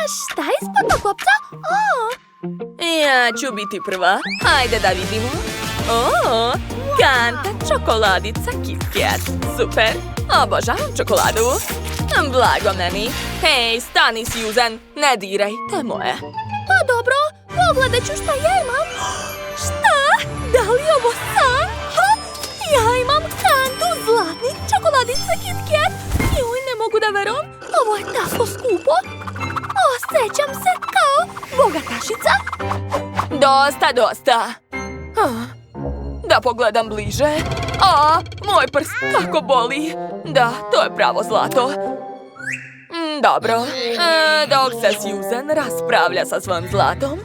šta je ispod tog klopca? Ja ću biti prva. Hajde da vidimo. Kanta čokoladica Kit Kat. Super. Obožavam čokoladu. Blago meni. Hej, stani, Susan. Ne diraj, to je moje. Pa dobro, pogledat ću šta ja imam. Šta? Da li je ovo san? Ja imam kantu zlatnih čokoladica Kit Kat. Joj, ne mogu da verujem. Ovo je tako skupo. Osjećam se kao bogatašica. Dosta. Da pogledam bliže. Moj prst kako boli. Da, to je pravo zlato. Dobro, dok se Susan raspravlja sa svojim zlatom,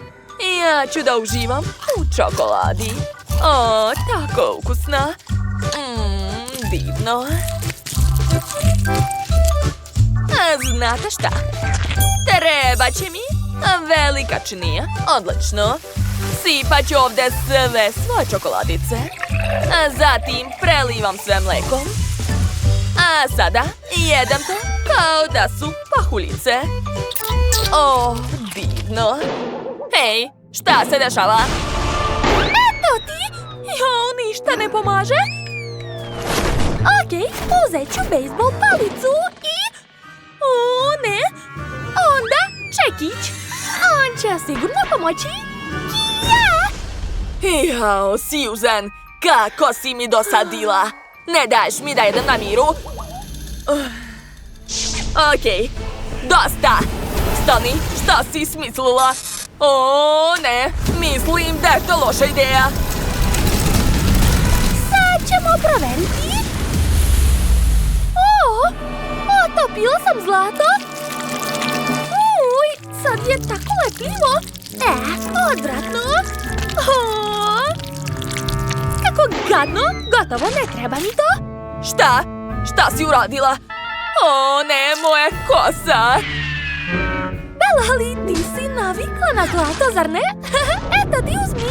ja ću da uživam u čokoladi. Tako ukusna. Divno. Znate šta? Treba će mi velika činija. Odlično. Sipat ću ovdje sve svoje čokoladice. Zatim prelivam sve mlekom. A sada jedem to kao da su pahuljice. Divno. Hej, šta se dešava? Eto ti! Ništa ne pomaže. Okej, uzet ću bejsbol palicu i... ne. Onda čekić. On će sigurno pomoći. Jao, Susan, kako si mi dosadila. Ne daješ mi da jedem na miru. Okej, dosta. Stani, šta si smislila? Ne, mislim da je to loša ideja. Sad ćemo proveriti. Otopila sam zlato. Sad je tako lepljivo. Odvratno. Kako gadno. Gotovo, ne treba mi to. Šta? Šta si uradila? Ne, moja kosa. Bella, ali ti si navikla na zlato, zar ne? Eto ti uzmi.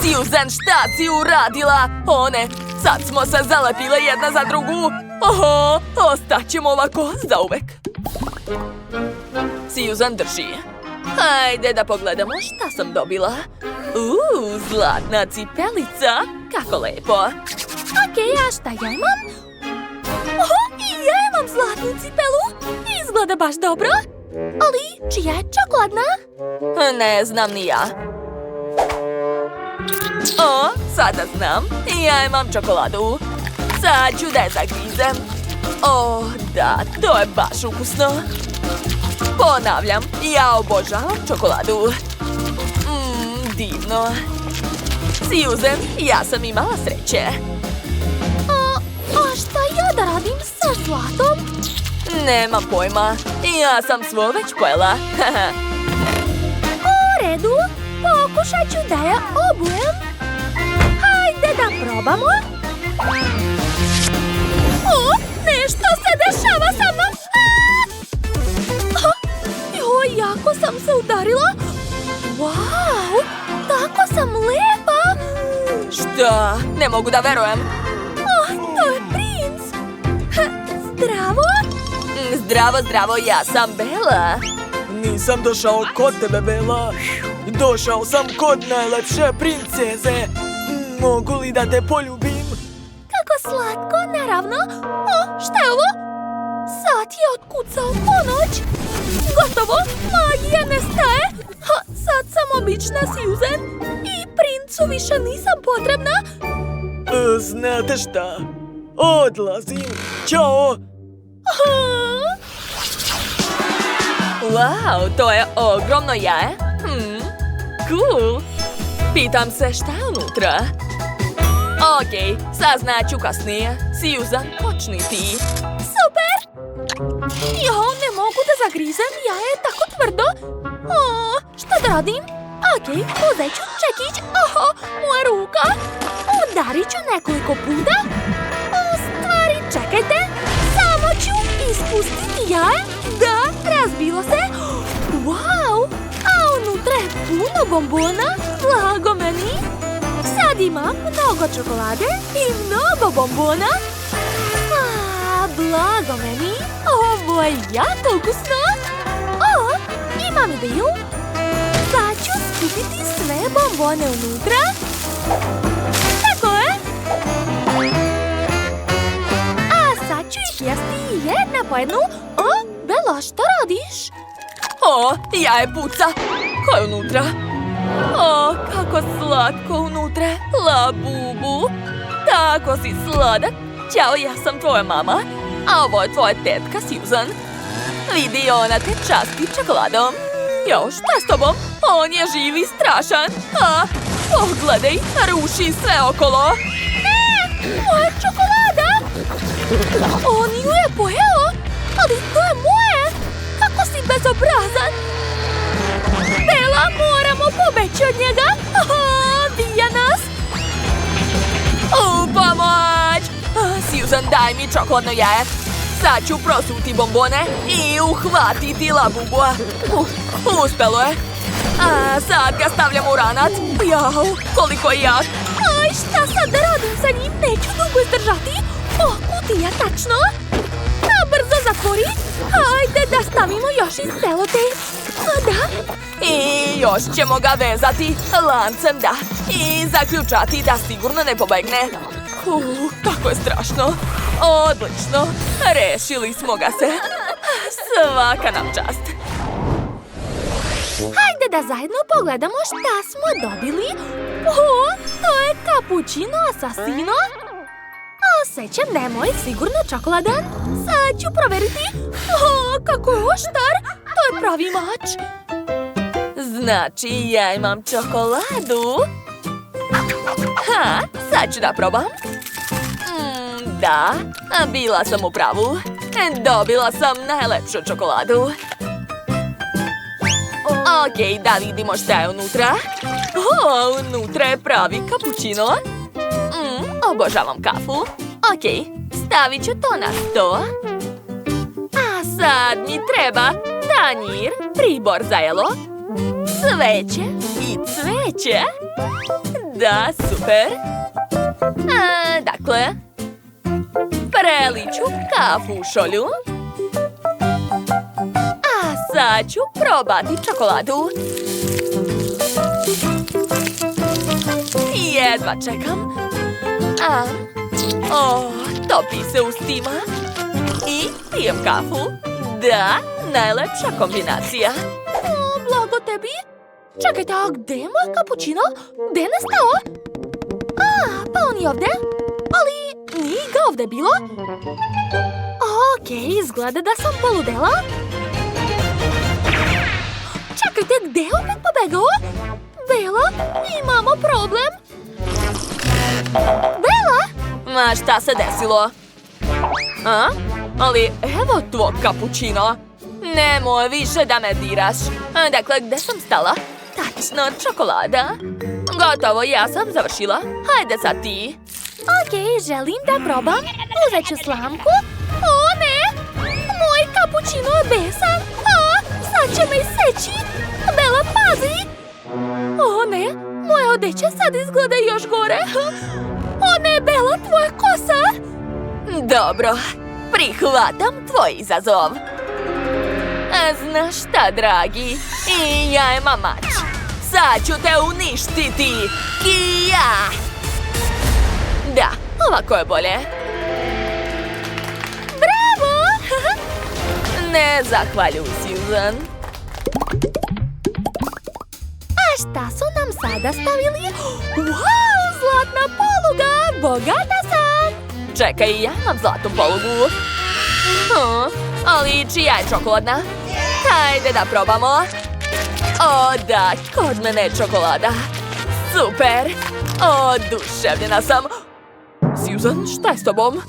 Susan, šta si uradila? Ne, sad smo se zalepile jedna za drugu. Ostaćemo ovako zauvek. Susan, drži. Hajde da pogledamo šta sam dobila. Zlatna cipelica. Kako lepo. Okej, a šta ja imam? I ja imam zlatnu cipelu. Izgleda baš dobro. Ali čija je čokoladna? Ne znam ni ja. Sada znam. Ja imam čokoladu. Sad ću da je zagrizem. Da, to je baš ukusno. Ponavljam, ja obožavam čokoladu. Divno. Susan, ja sam imala sreće. A šta ja da radim sa zlatom? Nemam pojma. Ja sam svo već pojela. U redu, pokušat ću da je obujem. Hajde da probamo. Nešto se dešava sa mnom. Jako sam se udarila. Wow, tako sam lepa. Šta? Ne mogu da verujem. To je princ. Zdravo. Zdravo, ja sam Bella. Nisam došao kod tebe, Bella. Došao sam kod najlepše princeze. Mogu li da te poljubim? Kako slatko, naravno. Šta je ovo? Sat je otkucao ponoć. Gotovo, magija nestaje. Sad sam obična Susan i princu više nisam potrebna. Znate šta? Odlazim. Ćao. Wow, to je ogromno jaje. Cool. Pitam se šta je unutra. Okej, saznaću kasnije. Susan, počni ti. Super! Ne mogu da zagrizem, jaje je tako tvrdo. Šta da radim? Okej, uzet ću čekić. Moja ruka. Udarit ću nekoliko puta. U stvari, čekajte. Samo ću ispustiti jaje. Da, razbilo se. Wow! A unutra je puno bombona. Blago meni. Sad imam mnogo čokolade i mnogo bombona. Blago meni. Ovo je jako ukusno. imam ideju. Sad ću skupiti sve bombone unutra. Tako je. A sad ću ih jesti jedna po jednu. O, Bela, što radiš? O, jaje puca. Ko je unutra? O, kako slatko unutra. Labubu. Tako si sladak. Ćao, ja sam tvoja mama. A ovo je tvoja tetka Susan. Vidi, ona te časti čokoladom. Jo, šta je s tobom? On je živ i strašan. A, pogledaj, ruši sve okolo. Ne, moja čokolada! On ju je pojeo, ali to je moje! Kako si bezobrazan! Bela, moramo pobeći od njega! Vija nas! U pomoć! Susan, daj mi čokoladno jaje. Sad ću prosuti bombone i uhvatiti Labubua. Uspelo je. A sad ga stavljam u ranac. Jau, koliko je jak. Aj, šta sad da radim sa njim? Neću dugo izdržati. O, kutija, tačno. A, brzo zatvori. Ajde da stavimo još i selotejp. Da. I još ćemo ga vezati lancem, da. I zaključati da sigurno ne pobegne. Kako je strašno. Odlično. Rešili smo ga se. Svaka nam čast. Hajde da zajedno pogledamo šta smo dobili. O, to je cappuccino asasino. Osjećam da je moj sigurno čokoladan. Sad ću proveriti. O, kako je oštar. To je pravi mač. Znači, ja imam čokoladu. Ha, sad ću da probam. Da, bila sam u pravu. Dobila sam najlepšu čokoladu. Okej, da vidimo šta je unutra. O, unutra je pravi cappuccino. Obožavam kafu. Okej, stavit ću to na sto. A sad mi treba tanjir, pribor za jelo, sveće i cveće. Da, super. Dakle, preliću kafu u šolju. A sad ću probati čokoladu. Jedva čekam. Topi se ustima. I pijem kafu. Da, najlepša kombinacija. Blago tebi. Čekajte, a gde je moj cappuccino? Gde je nestao? Pa on je ovde. Ali nije ga ovde bilo. Okej, izgleda da sam poludela. Čekajte, gde je opet pobegao? Bela, imamo problem. Bela! Ma, šta se desilo? Ali evo tvoj cappuccino. Nemoj više da me diraš. Dakle, gde sam stala? Tačno, čokolada. Gotovo, ja sam završila. Hajde sad ti. Okej, želim da probam. Uzet ću slamku. O, ne! Moj cappuccino je besan. Sad će me iseći. Bela, pazi! O, ne! Moja odeća sad izgleda još gore. O, ne, Bela, tvoja kosa! Dobro, prihvatam tvoj izazov. Znaš šta, dragi? I ja imam mač. Sad ću te uništiti. Kija! Da, ovako je bolje. Bravo! Ne zahvaljuj, Susan. A šta su nam sada stavili? Wow, zlatna poluga! Bogata sam! Čekaj, ja imam zlatnu polugu. Ali čija je čokoladna? Hajde da probamo. O, da, kod mene je čokolada. Super! Oduševljena sam. Susan, šta je s tobom?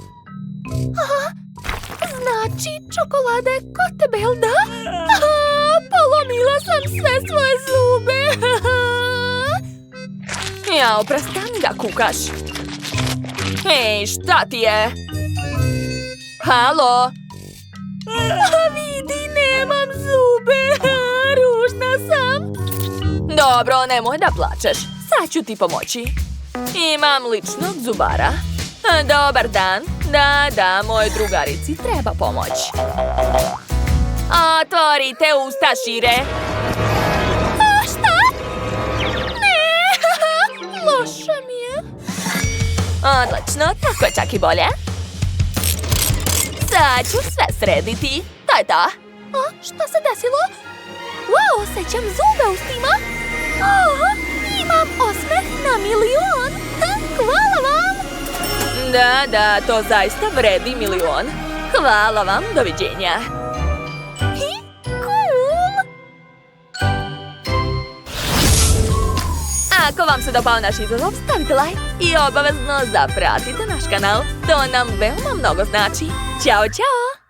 Znači, čokolada je kod tebe, jel da? Polomila sam sve svoje zube. Jao, prestani da kukaš. Hej, šta ti je? Halo? Vidi, nemam zube. Ružna sam. Dobro, nemoj da plačeš. Sad ću ti pomoći. Imam ličnog zubara. Dobar dan. Da, moj drugarici treba pomoć. Otvorite usta šire. Odlično, tako je čak i bolje. Sad ću sve srediti. To je to. A, šta se desilo? Wow, osjećam zube u stima. Aha, imam osmeh na milion. Hvala vam. Da, to zaista vredi 1.000.000. Hvala vam, doviđenja. Cool. Ako vam se dopao naš izazov, stavite like i obavezno zapratite naš kanal. To nam veoma mnogo znači. Ćao, ćao!